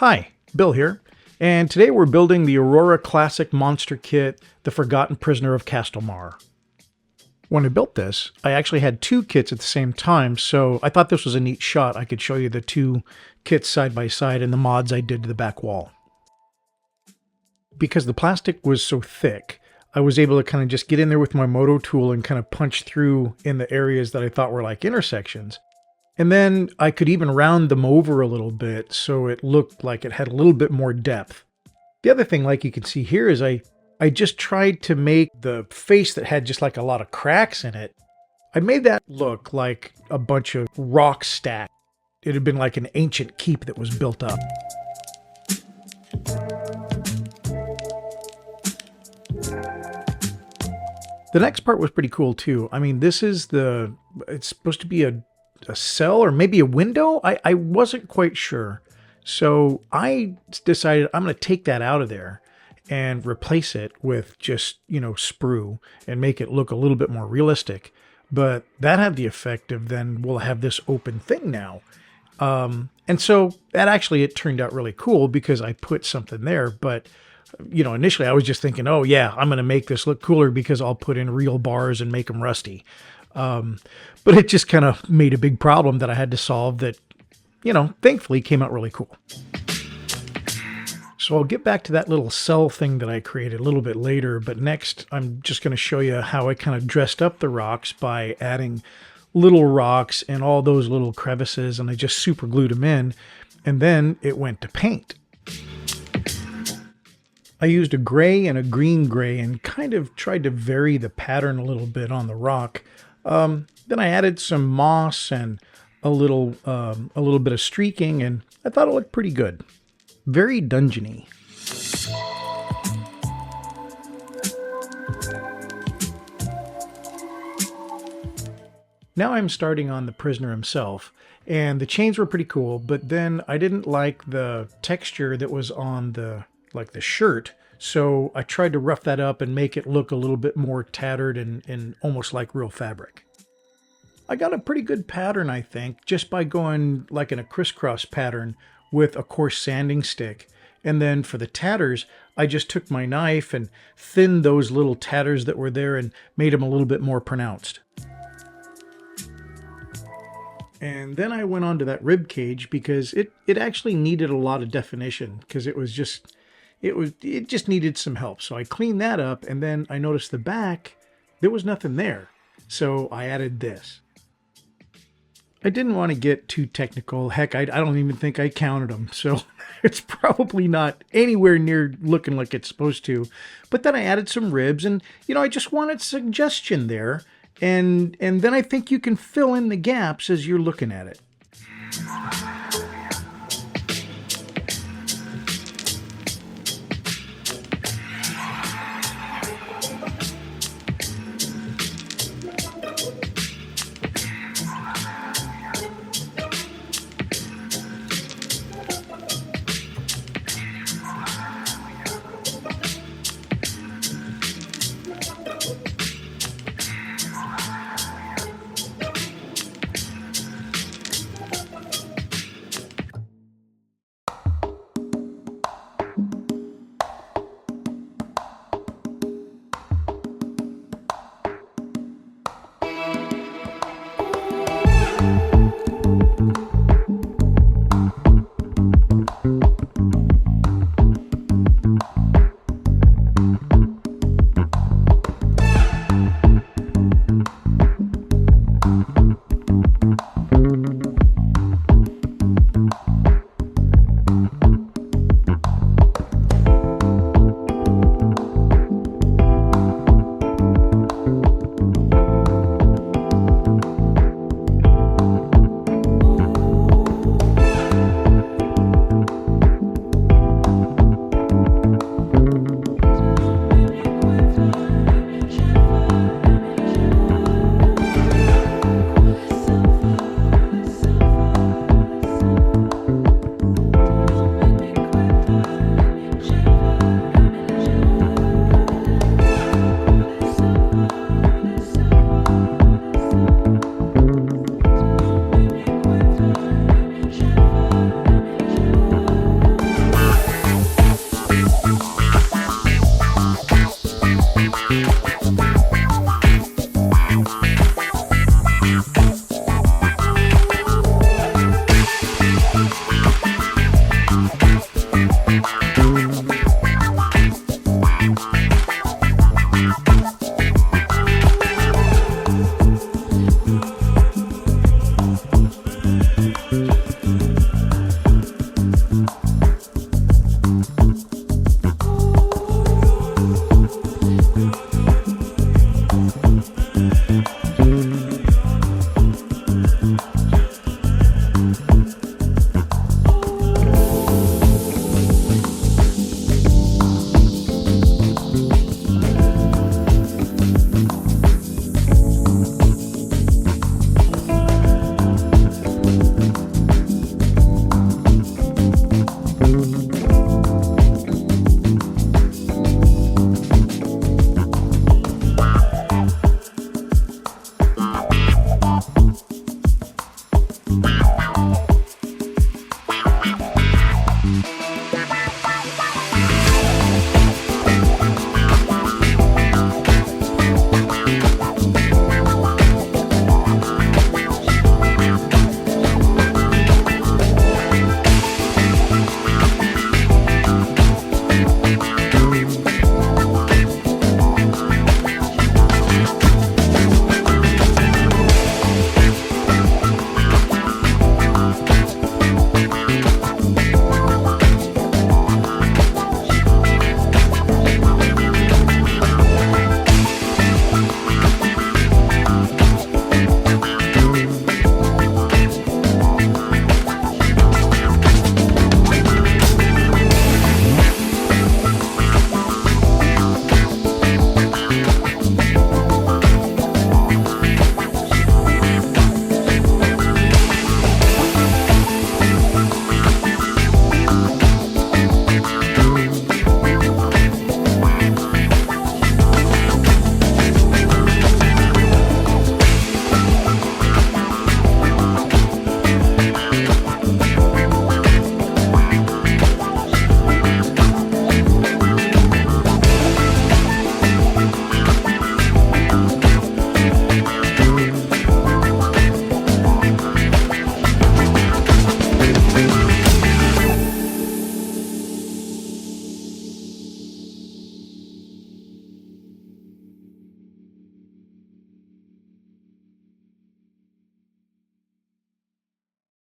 Hi, Bill here, and today we're building the Aurora Classic Monster Kit, the Forgotten Prisoner of Castel-Mare. When I built this, I actually had two kits at the same time, so I thought this was a neat shot. I could show you the two kits side by side and the mods I did to the back wall. Because the plastic was so thick, I was able to kind of just get in there with my moto tool and kind of punch through in the areas that I thought were like intersections. And then I could even round them over a little bit so it looked like it had a little bit more depth. The other thing, like you can see here, is I just tried to make the face that had just like a lot of cracks in it. I made that look like a bunch of rock stacked. It had been like an ancient keep that was built up. The next part was pretty cool too. I mean, it's supposed to be a cell or maybe a window. I wasn't quite sure. So I decided I'm going to take that out of there and replace it with just, sprue and make it look a little bit more realistic. But that had the effect of then we'll have this open thing now. And so that actually, it turned out really cool because I put something there. But, initially I was just thinking, oh yeah, I'm going to make this look cooler because I'll put in real bars and make them rusty. But it just kind of made a big problem that I had to solve that, thankfully came out really cool. So I'll get back to that little cell thing that I created a little bit later, but next I'm just going to show you how I kind of dressed up the rocks by adding little rocks and all those little crevices, and I just super glued them in, and then it went to paint. I used a gray and a green gray and kind of tried to vary the pattern a little bit on the rock. Then I added some moss and a little bit of streaking, and I thought it looked pretty good. Very dungeony. Now I'm starting on the prisoner himself, and the chains were pretty cool, but then I didn't like the texture that was on the shirt, so I tried to rough that up and make it look a little bit more tattered and almost like real fabric. I got a pretty good pattern, I think, just by going like in a crisscross pattern with a coarse sanding stick. And then for the tatters, I just took my knife and thinned those little tatters that were there and made them a little bit more pronounced. And then I went on to that rib cage because it actually needed a lot of definition because it just needed some help. So I cleaned that up, and then I noticed the back, there was nothing there. So I added this. I didn't want to get too technical. Heck, I don't even think I counted them. So it's probably not anywhere near looking like it's supposed to. But then I added some ribs, and I just wanted suggestion there. And then I think you can fill in the gaps as you're looking at it.